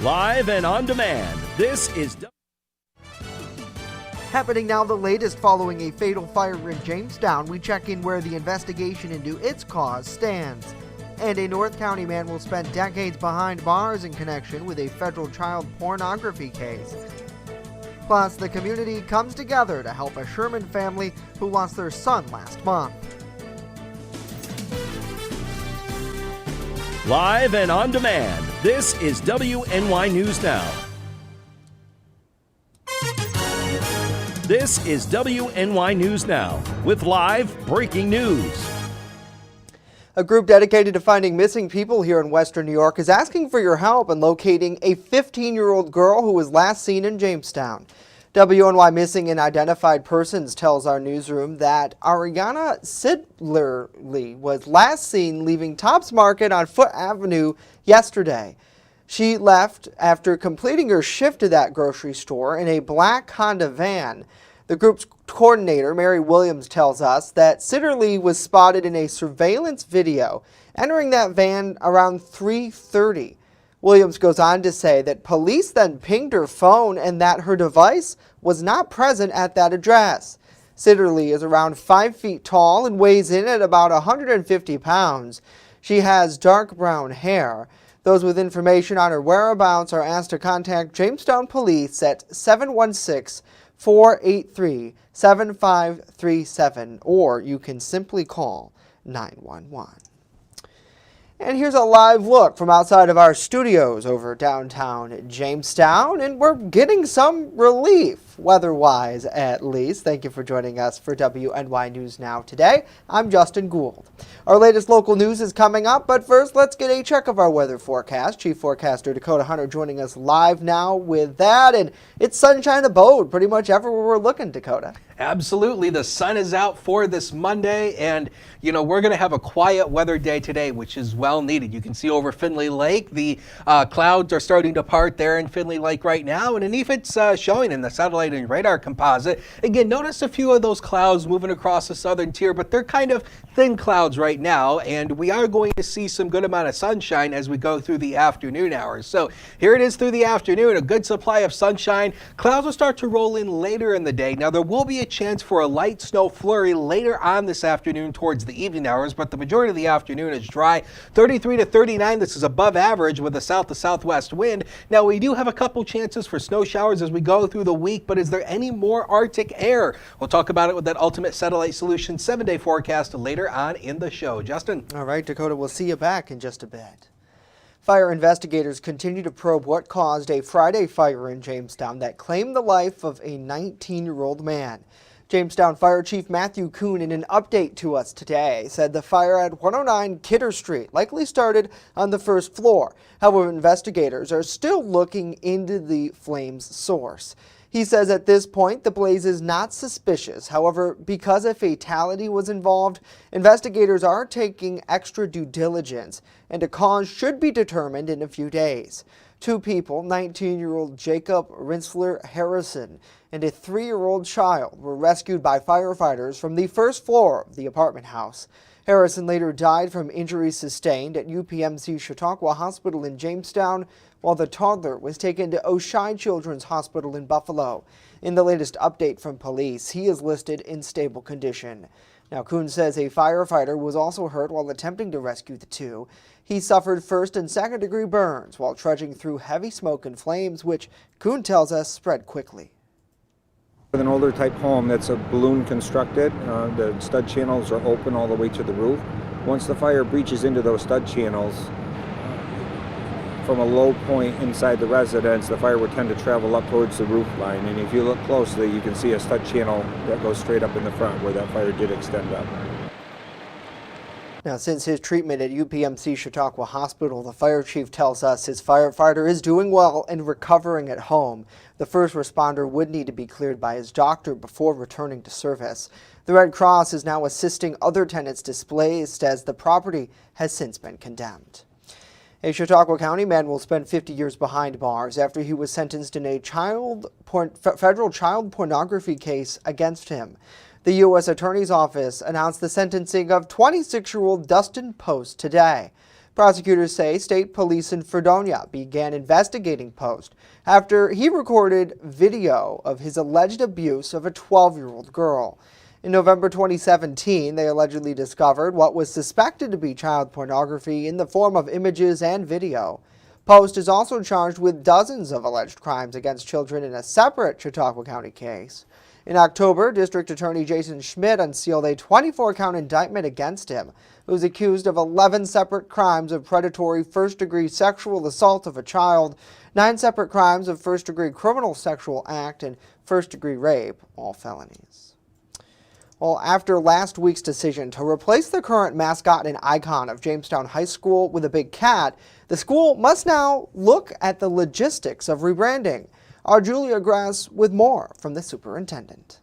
Live and on demand, this is... Happening now, the latest following a fatal fire in Jamestown. We check in where the investigation into its cause stands. And a North County man will spend decades behind bars in connection with a federal child pornography case. Plus, the community comes together to help a Sherman family who lost their son last month. Live and on demand, this is WNY News Now. This is WNY News Now with live breaking news. A group dedicated to finding missing people here in Western New York is asking for your help in locating a 15-year-old girl who was last seen in Jamestown. WNY Missing and Identified Persons tells our newsroom that Ariana Sidlerly was last seen leaving Tops Market on Foote Avenue yesterday. She left after completing her shift to that grocery store in a black Honda van. The group's coordinator, Mary Williams, tells us that Sidlerly was spotted in a surveillance video entering that van around 3:30. Williams goes on to say that police then pinged her phone and that her device was not present at that address. Sidlerly is around 5 feet tall and weighs in at about 150 pounds. She has dark brown hair. Those with information on her whereabouts are asked to contact Jamestown Police at 716-483-7537, or you can simply call 911. And here's a live look from outside of our studios over downtown Jamestown, and we're getting some relief, weather-wise at least. Thank you for joining us for WNY News Now today. I'm Justin Gould. Our latest local news is coming up, but first let's get a check of our weather forecast. Chief Forecaster Dakota Hunter joining us live now with that, and it's sunshine abode pretty much everywhere we're looking, Dakota. Absolutely. The sun is out for this Monday, and we're going to have a quiet weather day today, which is well needed. You can see over Findlay Lake, the clouds are starting to part there in Findlay Lake right now, and if it's showing in the satellite and radar composite. Again, notice a few of those clouds moving across the southern tier, but they're kind of thin clouds right now, and we are going to see some good amount of sunshine as we go through the afternoon hours. So here it is through the afternoon, a good supply of sunshine. Clouds will start to roll in later in the day. Now there will be a chance for a light snow flurry later on this afternoon towards the evening hours, but the majority of the afternoon is dry. 33 to 39, this is above average with a south to southwest wind. Now we do have a couple chances for snow showers as we go through the week, but is there any more Arctic air? We'll talk about it with that Ultimate Satellite Solutions 7-day forecast later on in the show. Justin? All right, Dakota, we'll see you back in just a bit. Fire investigators continue to probe what caused a Friday fire in Jamestown that claimed the life of a 19-year-old man. Jamestown Fire Chief Matthew Kuhn, in an update to us today, said the fire at 109 Kidder Street likely started on the first floor. However, investigators are still looking into the flame's source. He says at this point the blaze is not suspicious. However, because a fatality was involved, investigators are taking extra due diligence, and a cause should be determined in a few days. Two people, 19-year-old Jacob Rinsler Harrison and a 3-year-old child, were rescued by firefighters from the first floor of the apartment house. Harrison later died from injuries sustained at UPMC Chautauqua Hospital in Jamestown, while the toddler was taken to Oshai Children's Hospital in Buffalo. In the latest update from police, he is listed in stable condition. Now, Kuhn says a firefighter was also hurt while attempting to rescue the two. He suffered first and second degree burns while trudging through heavy smoke and flames, which Kuhn tells us spread quickly. With an older type home that's a balloon constructed, the stud channels are open all the way to the roof. Once the fire breaches into those stud channels, from a low point inside the residence, the fire would tend to travel up towards the roof line. And if you look closely, you can see a stud channel that goes straight up in the front where that fire did extend up. Now, since his treatment at UPMC Chautauqua Hospital, the fire chief tells us his firefighter is doing well and recovering at home. The first responder would need to be cleared by his doctor before returning to service. The Red Cross is now assisting other tenants displaced as the property has since been condemned. A Chautauqua County man will spend 50 years behind bars after he was sentenced in a federal child pornography case against him. The U.S. Attorney's Office announced the sentencing of 26-year-old Dustin Post today. Prosecutors say state police in Fredonia began investigating Post after he recorded video of his alleged abuse of a 12-year-old girl. In November 2017, they allegedly discovered what was suspected to be child pornography in the form of images and video. Post is also charged with dozens of alleged crimes against children in a separate Chautauqua County case. In October, District Attorney Jason Schmidt unsealed a 24-count indictment against him, who is accused of 11 separate crimes of predatory first-degree sexual assault of a child, 9 separate crimes of first-degree criminal sexual act, and first-degree rape, all felonies. Well, after last week's decision to replace the current mascot and icon of Jamestown High School with a big cat, the school must now look at the logistics of rebranding. Our Julia Grass with more from the superintendent.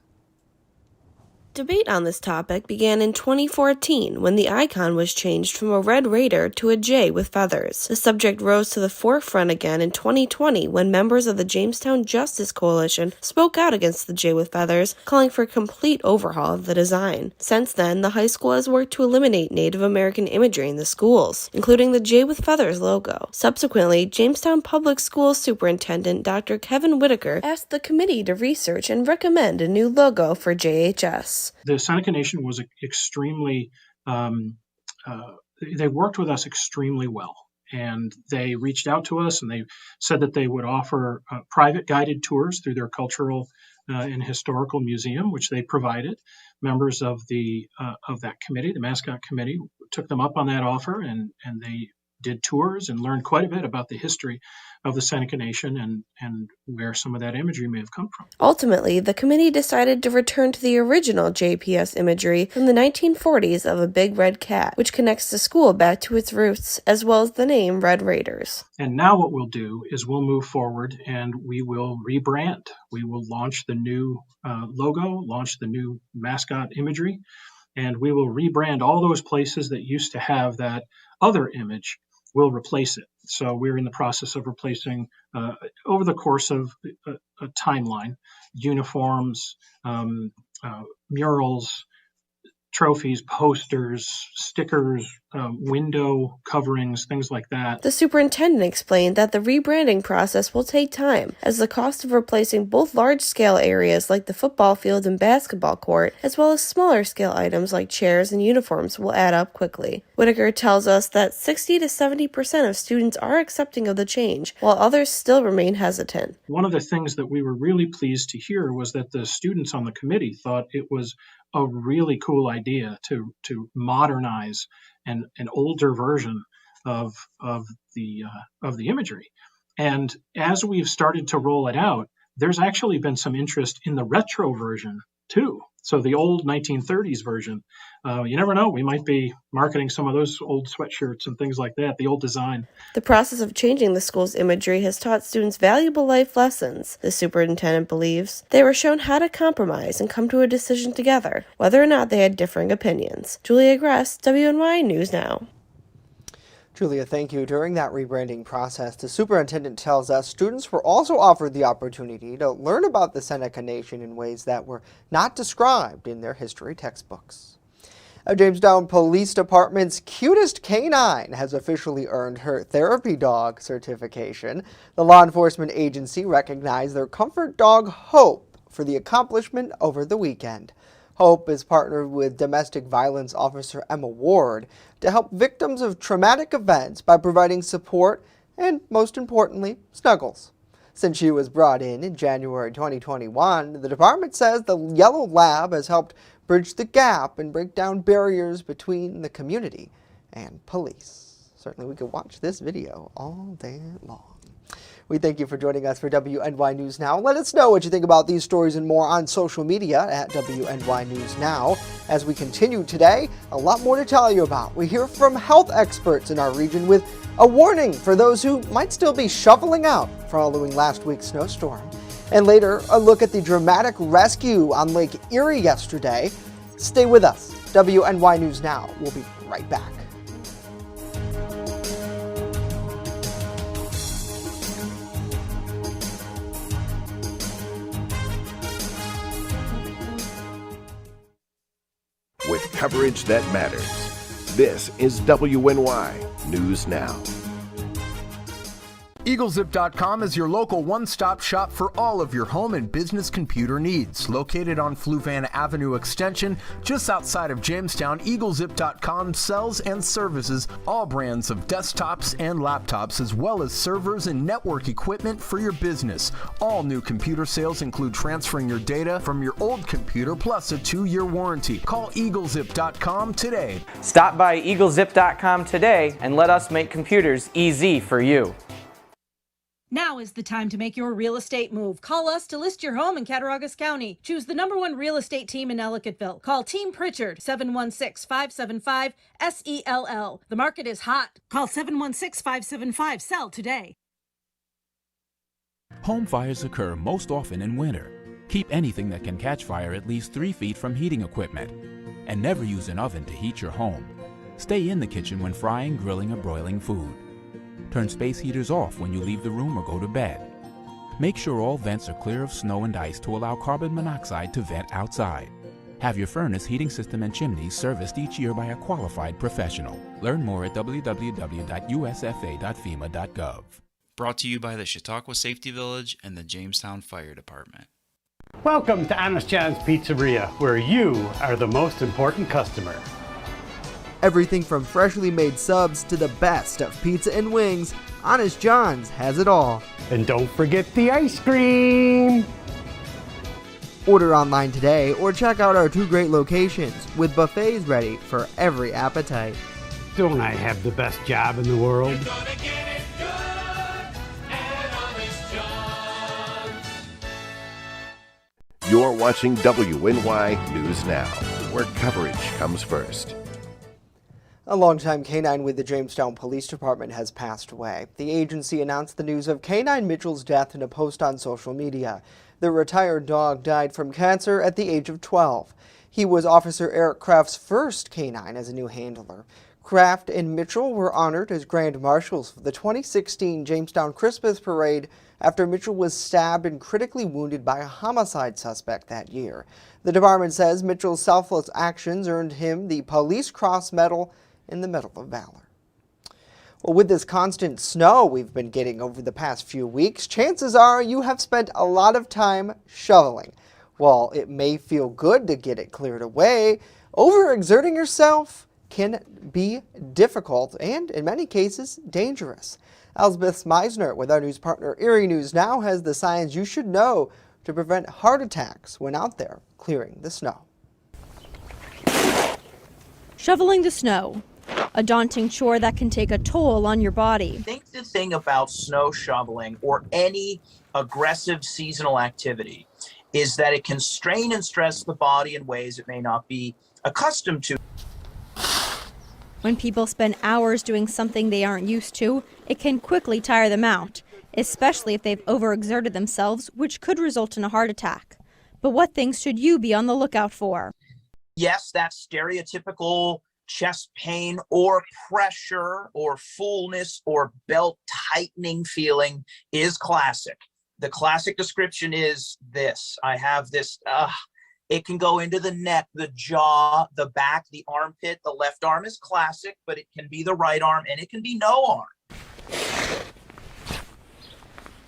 Debate on this topic began in 2014 when the icon was changed from a red raider to a jay with feathers. The subject rose to the forefront again in 2020 when members of the Jamestown Justice Coalition spoke out against the jay with feathers, calling for a complete overhaul of the design. Since then, the high school has worked to eliminate Native American imagery in the schools, including the jay with feathers logo. Subsequently, Jamestown Public Schools Superintendent Dr. Kevin Whitaker asked the committee to research and recommend a new logo for JHS. The Seneca Nation was extremely, they worked with us extremely well. And they reached out to us and they said that they would offer private guided tours through their cultural and historical museum, which they provided. Members of that committee, the mascot committee, took them up on that offer and they did tours and learned quite a bit about the history of the Seneca Nation and where some of that imagery may have come from. Ultimately, the committee decided to return to the original JPS imagery from the 1940s of a big red cat, which connects the school back to its roots, as well as the name Red Raiders. And now what we'll do is we'll move forward and we will rebrand. We will launch the new logo, launch the new mascot imagery, and we will rebrand all those places that used to have that other image. We'll replace it. So we're in the process of replacing, over the course of a timeline, uniforms, murals, trophies, posters, stickers, window coverings, things like that. The superintendent explained that the rebranding process will take time, as the cost of replacing both large-scale areas like the football field and basketball court, as well as smaller-scale items like chairs and uniforms, will add up quickly. Whitaker tells us that 60 to 70% of students are accepting of the change, while others still remain hesitant. One of the things that we were really pleased to hear was that the students on the committee thought it was a really cool idea to modernize an older version of the imagery. And as we've started to roll it out, there's actually been some interest in the retro version too. So the old 1930s version, you never know, we might be marketing some of those old sweatshirts and things like that, the old design. The process of changing the school's imagery has taught students valuable life lessons, the superintendent believes. They were shown how to compromise and come to a decision together, whether or not they had differing opinions. Julia Gress, WNY News Now. Julia, thank you. During that rebranding process, the superintendent tells us students were also offered the opportunity to learn about the Seneca Nation in ways that were not described in their history textbooks. A Jamestown Police Department's cutest canine has officially earned her therapy dog certification. The law enforcement agency recognized their comfort dog, Hope, for the accomplishment over the weekend. Hope is partnered with domestic violence officer Emma Ward to help victims of traumatic events by providing support and, most importantly, snuggles. Since she was brought in January 2021, the department says the Yellow Lab has helped bridge the gap and break down barriers between the community and police. Certainly we could watch this video all day long. We thank you for joining us for WNY News Now. Let us know what you think about these stories and more on social media at WNY News Now. As we continue today, a lot more to tell you about. We hear from health experts in our region with a warning for those who might still be shoveling out following last week's snowstorm. And later, a look at the dramatic rescue on Lake Erie yesterday. Stay with us. WNY News Now. We'll be right back. With coverage that matters. This is WNY News Now. EagleZip.com is your local one-stop shop for all of your home and business computer needs. Located on Fluvan Avenue Extension, just outside of Jamestown, EagleZip.com sells and services all brands of desktops and laptops, as well as servers and network equipment for your business. All new computer sales include transferring your data from your old computer plus a 2-year warranty. Call EagleZip.com today. Stop by EagleZip.com today and let us make computers easy for you. Now is the time to make your real estate move. Call us to list your home in Cattaraugus County. Choose the #1 real estate team in Ellicottville. Call Team Pritchard, 716-575-SELL. The market is hot. Call 716-575-SELL today. Home fires occur most often in winter. Keep anything that can catch fire at least 3 feet from heating equipment. And never use an oven to heat your home. Stay in the kitchen when frying, grilling, or broiling food. Turn space heaters off when you leave the room or go to bed. Make sure all vents are clear of snow and ice to allow carbon monoxide to vent outside. Have your furnace, heating system, and chimneys serviced each year by a qualified professional. Learn more at www.usfa.fema.gov. Brought to you by the Chautauqua Safety Village and the Jamestown Fire Department. Welcome to Honest John's Pizzeria, where you are the most important customer. Everything from freshly made subs to the best of pizza and wings, Honest John's has it all. And don't forget the ice cream! Order online today or check out our 2 great locations with buffets ready for every appetite. Don't I have the best job in the world? You're watching WNY News Now, where coverage comes first. A longtime canine with the Jamestown Police Department has passed away. The agency announced the news of Canine Mitchell's death in a post on social media. The retired dog died from cancer at the age of 12. He was Officer Eric Kraft's first canine as a new handler. Kraft and Mitchell were honored as Grand Marshals for the 2016 Jamestown Christmas Parade after Mitchell was stabbed and critically wounded by a homicide suspect that year. The department says Mitchell's selfless actions earned him the Police Cross Medal and the Medal of Valor. Well, with this constant snow we've been getting over the past few weeks, chances are you have spent a lot of time shoveling. While it may feel good to get it cleared away, overexerting yourself can be difficult and, in many cases, dangerous. Elspeth Meisner with our news partner WNY News Now has the signs you should know to prevent heart attacks when out there clearing the snow. Shoveling the snow, a daunting chore that can take a toll on your body. I think the thing about snow shoveling or any aggressive seasonal activity is that it can strain and stress the body in ways it may not be accustomed to. When people spend hours doing something they aren't used to, it can quickly tire them out, especially if they've overexerted themselves, which could result in a heart attack. But what things should you be on the lookout for? Yes, that stereotypical chest pain or pressure or fullness or belt tightening feeling is classic. The classic description is this. I have this, it can go into the neck, the jaw, the back, the armpit. The left arm is classic, but it can be the right arm and it can be no arm.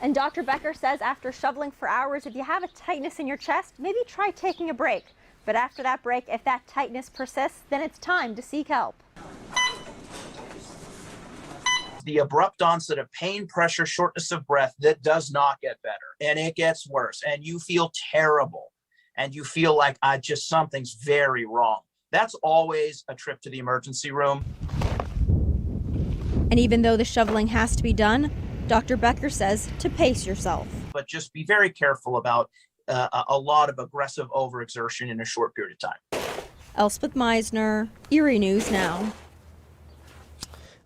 And Dr. Becker says after shoveling for hours, if you have a tightness in your chest, maybe try taking a break. But after that break, if that tightness persists, then it's time to seek help. The abrupt onset of pain, pressure, shortness of breath, that does not get better. And it gets worse. And you feel terrible. And you feel like something's very wrong. That's always a trip to the emergency room. And even though the shoveling has to be done, Dr. Becker says to pace yourself. But just be very careful about a lot of aggressive overexertion in a short period of time. Elspeth Meisner, WNY News Now.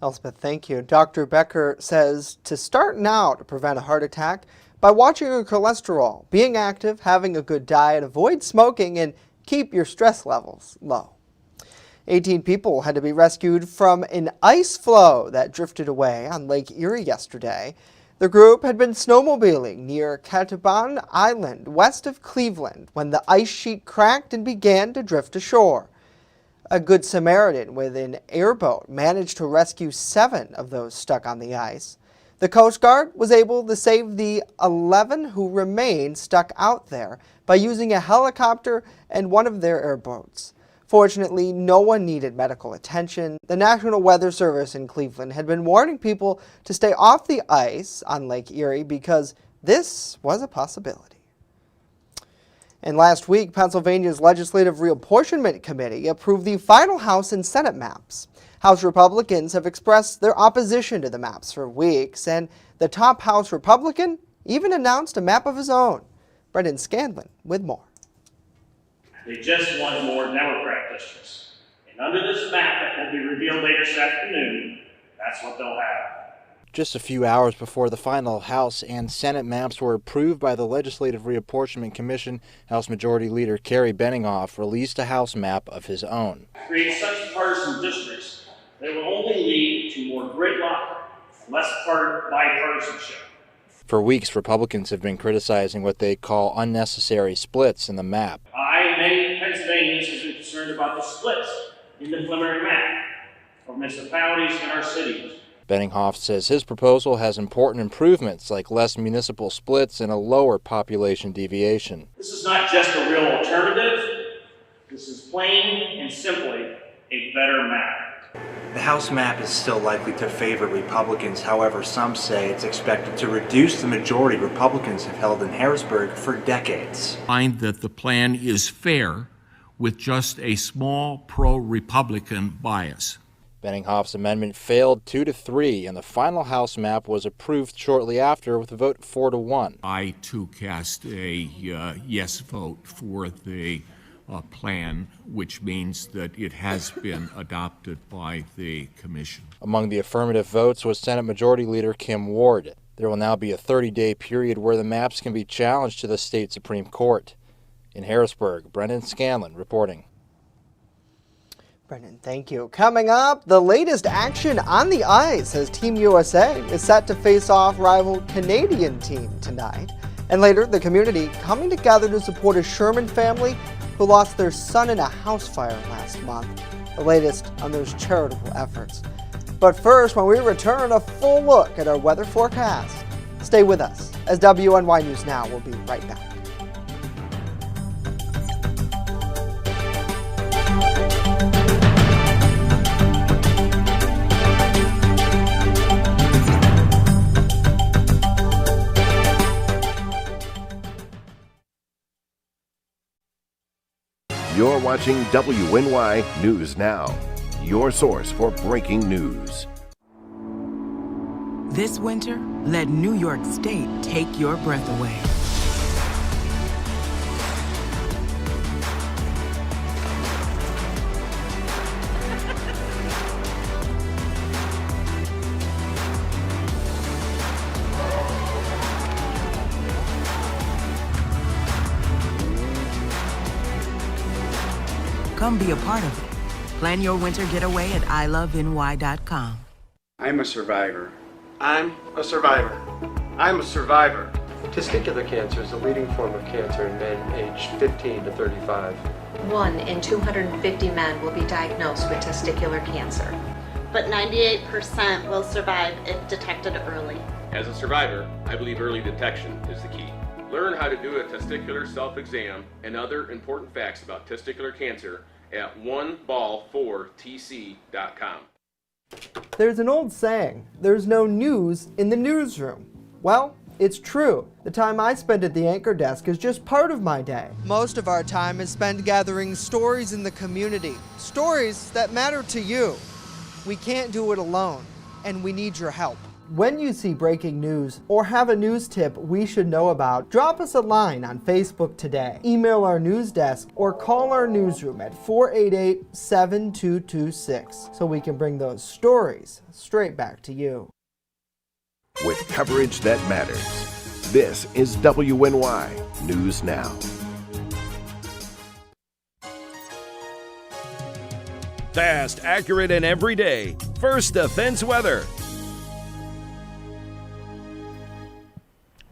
Elspeth, thank you. Dr. Becker says to start now to prevent a heart attack by watching your cholesterol, being active, having a good diet, avoid smoking, and keep your stress levels low. 18 people had to be rescued from an ice floe that drifted away on Lake Erie yesterday. The group had been snowmobiling near Catawba Island, west of Cleveland, when the ice sheet cracked and began to drift ashore. A Good Samaritan with an airboat managed to rescue 7 of those stuck on the ice. The Coast Guard was able to save the 11 who remained stuck out there by using a helicopter and one of their airboats. Fortunately, no one needed medical attention. The National Weather Service in Cleveland had been warning people to stay off the ice on Lake Erie because this was a possibility. And last week, Pennsylvania's Legislative Reapportionment Committee approved the final House and Senate maps. House Republicans have expressed their opposition to the maps for weeks, and the top House Republican even announced a map of his own. Brendan Scanlon with more. They just want more Democrat districts. And under this map that will be revealed later this afternoon, that's what they'll have. Just a few hours before the final House and Senate maps were approved by the Legislative Reapportionment Commission, House Majority Leader Kerry Benninghoff released a House map of his own. Create such partisan districts that will only lead to more gridlock and less bipartisanship. For weeks, Republicans have been criticizing what they call unnecessary splits in the map. Many Pennsylvanians have been concerned about the splits in the preliminary map of municipalities in our cities. Benninghoff says his proposal has important improvements like less municipal splits and a lower population deviation. This is not just a real alternative. This is plain and simply a better map. The House map is still likely to favor Republicans. However, some say it's expected to reduce the majority Republicans have held in Harrisburg for decades. I find that the plan is fair with just a small pro-Republican bias. Benninghoff's amendment failed 2-3, and the final House map was approved shortly after with a vote 4-1. I, too, cast a yes vote for the plan, which means that it has been adopted by the Commission. Among the affirmative votes was Senate Majority Leader Kim Ward. There will now be a 30-day period where the maps can be challenged to the state Supreme Court. In Harrisburg, Brendan Scanlon reporting. Brendan, thank you. Coming up, the latest action on the ice as Team USA is set to face off rival Canadian team tonight. And later, the community coming together to support a Sherman family who lost their son in a house fire last month. The latest on those charitable efforts. But first, when we return, a full look at our weather forecast. Stay with us as WNY News Now will be right back. You're watching WNY News Now, your source for breaking news. This winter, let New York State take your breath away. Come be a part of it. Plan your winter getaway at iloveny.com. I'm a survivor. I'm a survivor. I'm a survivor. Testicular cancer is the leading form of cancer in men aged 15 to 35. 1 in 250 men will be diagnosed with testicular cancer. But 98% will survive if detected early. As a survivor, I believe early detection is the key. Learn how to do a testicular self-exam and other important facts about testicular cancer at oneball4tc.com. There's an old saying, there's no news in the newsroom. Well, it's true. The time I spend at the anchor desk is just part of my day. Most of our time is spent gathering stories in the community, stories that matter to you. We can't do it alone, and we need your help. When you see breaking news or have a news tip we should know about, drop us a line on Facebook today, email our news desk, or call our newsroom at 488-7226 so we can bring those stories straight back to you. With coverage that matters, this is WNY News Now. Fast, accurate, and everyday. First Defense Weather.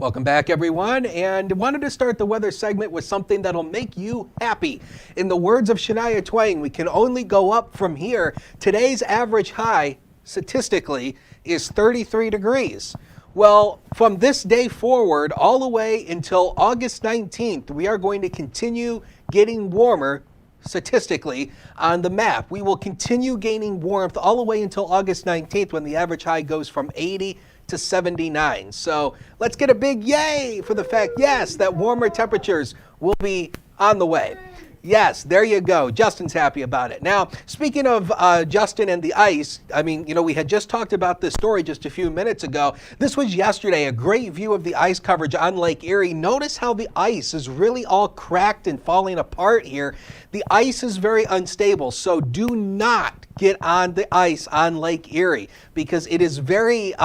Welcome back, everyone, and wanted to start the weather segment with something that'll make you happy. In the words of Shania Twain, we can only go up from here. Today's average high, statistically, is 33 degrees. Well, from this day forward, all the way until August 19th, we are going to continue getting warmer statistically on the map. We will continue gaining warmth all the way until August 19th when the average high goes from 80 to 79. So let's get a big yay for the fact, yes, that warmer temperatures will be on the way. Yes, there you go. Justin's happy about it. Now, speaking of Justin and the ice, I mean, you know, we had just talked about this story just a few minutes ago. This was yesterday, a great view of the ice coverage on Lake Erie. Notice how the ice is really all cracked and falling apart here. The ice is very unstable, so do not get on the ice on Lake Erie because it is very,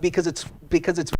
because it's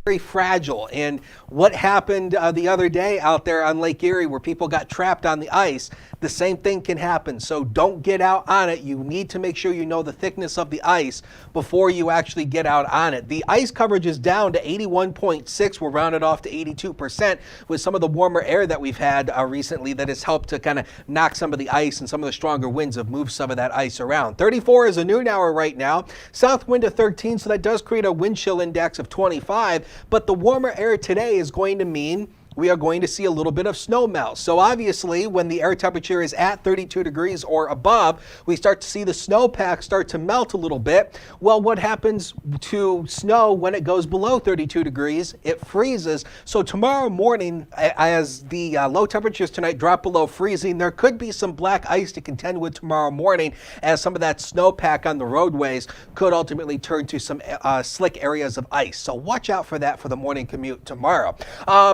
very fragile. And what happened the other day out there on Lake Erie where people got trapped on the ice, the same thing can happen. So don't get out on it. You need to make sure you know the thickness of the ice before you actually get out on it. The ice coverage is down to 81.6. We're rounded off to 82% with some of the warmer air that we've had recently that has helped to kind of knock some of the ice, and some of the stronger winds have moved some of that ice around. 34 is a noon hour right now. South wind of 13, so that does create a wind chill index of 25. But the warmer air today is going to mean we are going to see a little bit of snow melt. So obviously, when the air temperature is at 32 degrees or above, we start to see the snowpack start to melt a little bit. Well, what happens to snow when it goes below 32 degrees? It freezes. So tomorrow morning, as the low temperatures tonight drop below freezing, there could be some black ice to contend with tomorrow morning, as some of that snowpack on the roadways could ultimately turn to some slick areas of ice. So watch out for that for the morning commute tomorrow.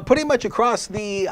Pretty much across the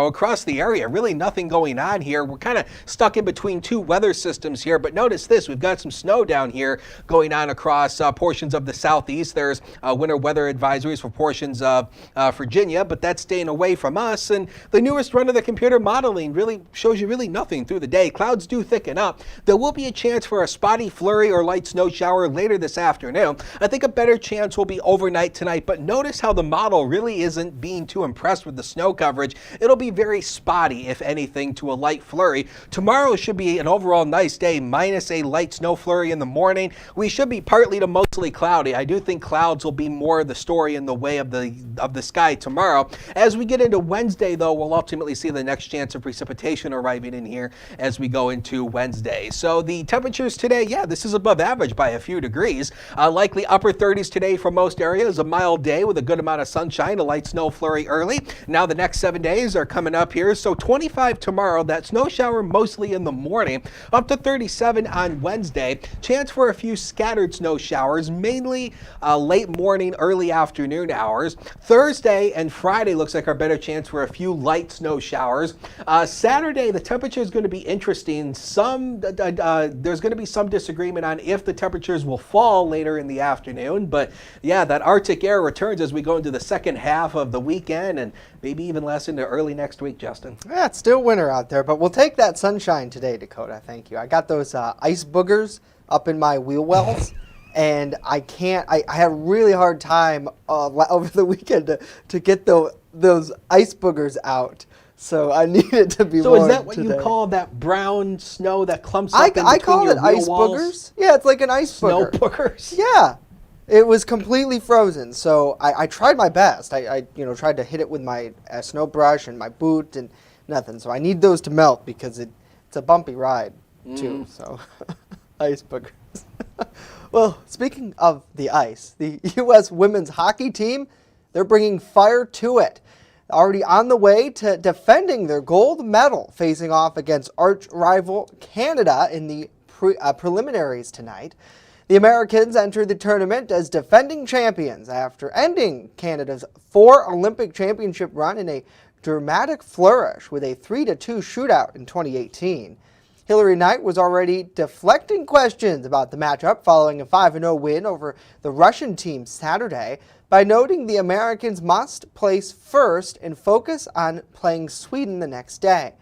across the area, really nothing going on here. We're kind of stuck in between two weather systems here, but notice this, we've got some snow down here going on across portions of the southeast. There's winter weather advisories for portions of Virginia, but that's staying away from us. And the newest run of the computer modeling really shows you really nothing through the day. Clouds do thicken up. There will be a chance for a spotty flurry or light snow shower later this afternoon. I think a better chance will be overnight tonight, but notice how the model really isn't being too impressed with the snow coverage. It'll be very spotty, if anything, to a light flurry. Tomorrow should be an overall nice day, minus a light snow flurry in the morning. We should be partly to mostly cloudy. I do think clouds will be more of the story in the way of the sky tomorrow. As we get into Wednesday, though, we'll ultimately see the next chance of precipitation arriving in here as we go into Wednesday. So the temperatures today, yeah, this is above average by a few degrees. Likely upper 30s today for most areas. A mild day with a good amount of sunshine, a light snow flurry early. Now the next 7 days are coming up here. So 25 tomorrow, that snow shower mostly in the morning, up to 37 on Wednesday. Chance for a few scattered snow showers, mainly late morning, early afternoon hours. Thursday and Friday looks like our better chance for a few light snow showers. Saturday, the temperature is going to be interesting. There's going to be some disagreement on if the temperatures will fall later in the afternoon. But yeah, that Arctic air returns as we go into the second half of the weekend, and maybe even less into early next week, Justin. Yeah, it's still winter out there, but we'll take that sunshine today, Dakota. Thank you. I got those ice boogers up in my wheel wells, and I had a really hard time over the weekend to get those ice boogers out. So I need it to be warm. So is that what today. you call that brown snow that clumps up in between I call your it ice wheel walls? boogers. Yeah, it's like an ice Snow booger. boogers? Yeah. It was completely frozen, so I tried my best. I tried to hit it with my snow brush and my boot and nothing. So I need those to melt because it's a bumpy ride too. So ice boogers. Well, speaking of the ice, the U.S. women's hockey team, they're bringing fire to it. Already on the way to defending their gold medal, facing off against arch rival Canada in the preliminaries tonight. The Americans entered the tournament as defending champions after ending Canada's 4 Olympic championship run in a dramatic flourish with a 3-2 shootout in 2018. Hillary Knight was already deflecting questions about the matchup following a 5-0 win over the Russian team Saturday by noting the Americans must place first and focus on playing Sweden the next day.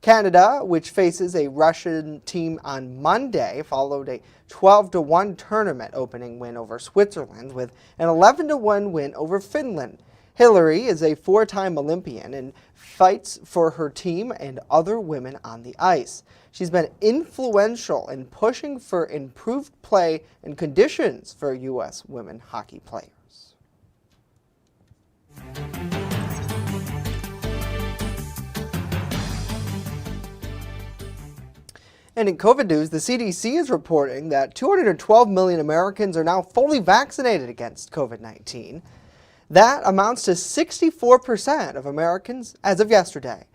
Canada, which faces a Russian team on Monday, followed a 12-1 tournament opening win over Switzerland with an 11-1 win over Finland. Hillary is a 4-time Olympian and fights for her team and other women on the ice. She's been influential in pushing for improved play and conditions for U.S. women hockey players. And in COVID news, the CDC is reporting that 212 million Americans are now fully vaccinated against COVID-19. That amounts to 64% of Americans as of yesterday.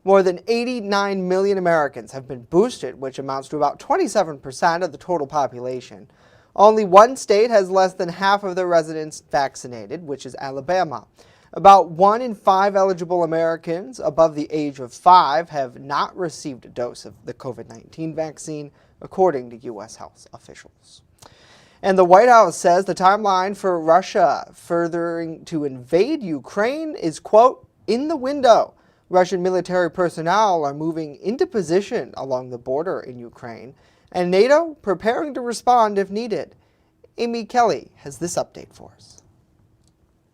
More than 89 million Americans have been boosted, which amounts to about 27% of the total population. Only one state has less than half of their residents vaccinated, which is Alabama. About 1 in 5 eligible Americans above the age of 5 have not received a dose of the COVID-19 vaccine, according to U.S. health officials. And the White House says the timeline for Russia furthering to invade Ukraine is, quote, in the window. Russian military personnel are moving into position along the border in Ukraine, and NATO preparing to respond if needed. Amy Kelly has this update for us.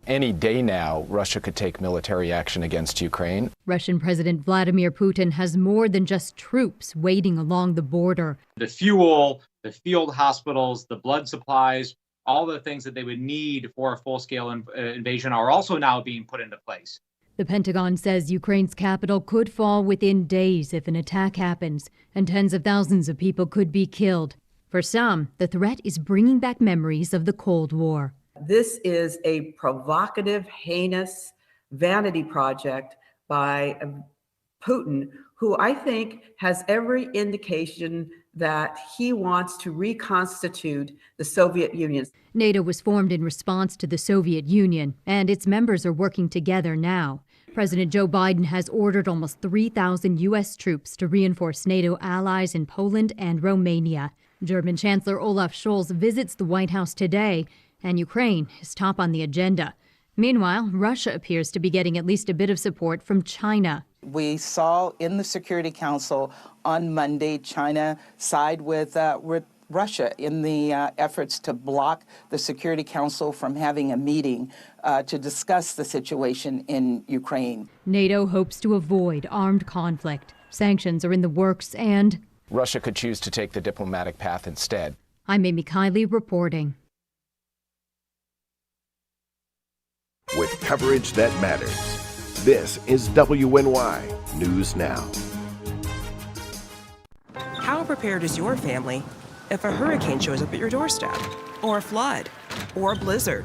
Any day now, Russia could take military action against Ukraine. Russian President Vladimir Putin has more than just troops waiting along the border. The fuel, the field hospitals, the blood supplies, all the things that they would need for a full-scale invasion are also now being put into place. The Pentagon says Ukraine's capital could fall within days if an attack happens, and tens of thousands of people could be killed. For some, the threat is bringing back memories of the Cold War. This is a provocative, heinous vanity project by Putin, who I think has every indication that he wants to reconstitute the Soviet Union. NATO was formed in response to the Soviet Union, and its members are working together now. President Joe Biden has ordered almost 3,000 U.S. troops to reinforce NATO allies in Poland and Romania. German Chancellor Olaf Scholz visits the White House today, and Ukraine is top on the agenda. Meanwhile, Russia appears to be getting at least a bit of support from China. We saw in the Security Council on Monday, China side with Russia in the efforts to block the Security Council from having a meeting to discuss the situation in Ukraine. NATO hopes to avoid armed conflict. Sanctions are in the works, and Russia could choose to take the diplomatic path instead. I'm Amy Kiley reporting. With coverage that matters, this is WNY News Now. How prepared is your family if a hurricane shows up at your doorstep, or a flood, or a blizzard?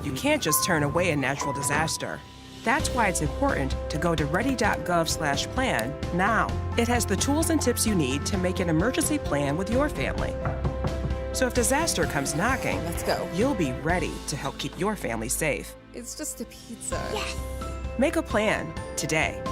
You can't just turn away a natural disaster. That's why it's important to go to ready.gov/plan now. It has the tools and tips you need to make an emergency plan with your family. So if disaster comes knocking, let's go. You'll be ready to help keep your family safe. It's just a pizza. Yes! Make a plan today.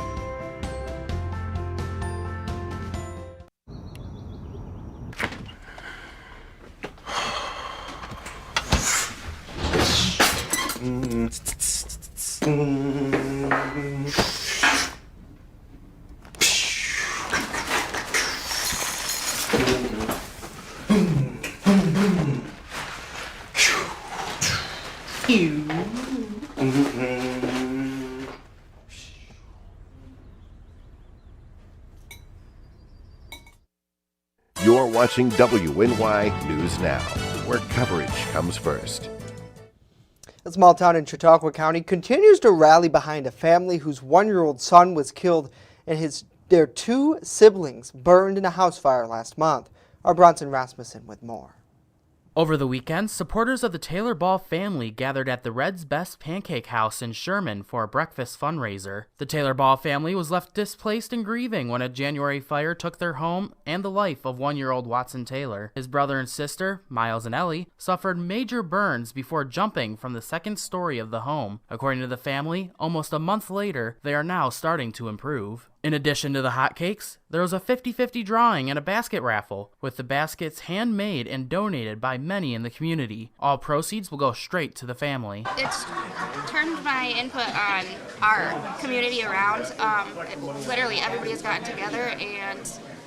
You're watching WNY News Now, where coverage comes first. A small town in Chautauqua County continues to rally behind a family whose 1-year-old son was killed and their 2 siblings burned in a house fire last month. Our Bronson Rasmussen with more. Over the weekend, supporters of the Taylor Ball family gathered at the Red's Best Pancake House in Sherman for a breakfast fundraiser. The Taylor Ball family was left displaced and grieving when a January fire took their home and the life of 1-year-old Watson Taylor. His brother and sister, Miles and Ellie, suffered major burns before jumping from the 2nd story of the home. According to the family, almost a month later, they are now starting to improve. In addition to the hotcakes, there was a 50-50 drawing and a basket raffle, with the baskets handmade and donated by many in the community. All proceeds will go straight to the family. It's turned my input on our community around. Literally everybody has gotten together, and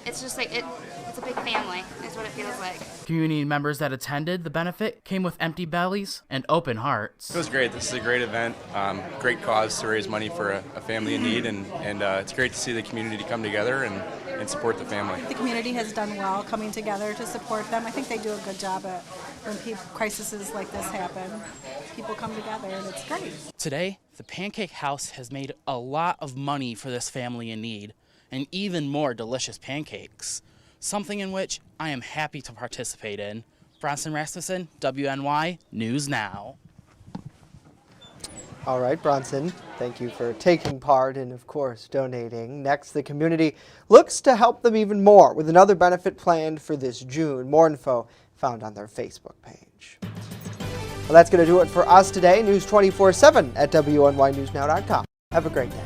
it's just like it's a big family, is what it feels like. Community members that attended the benefit came with empty bellies and open hearts. It was great. This is a great event, great cause to raise money for a family in need, and it's great to see the community come together and support the family. The community has done well coming together to support them. I think they do a good job at when crises like this happen. People come together and it's great. Today, the Pancake House has made a lot of money for this family in need, and even more delicious pancakes, something in which I am happy to participate in. Bronson Rasmussen, WNY News Now. All right, Bronson, thank you for taking part and, of course, donating. Next, the community looks to help them even more with another benefit planned for this June. More info found on their Facebook page. Well, that's going to do it for us today. News 24/7 at WNYNewsNow.com. Have a great day.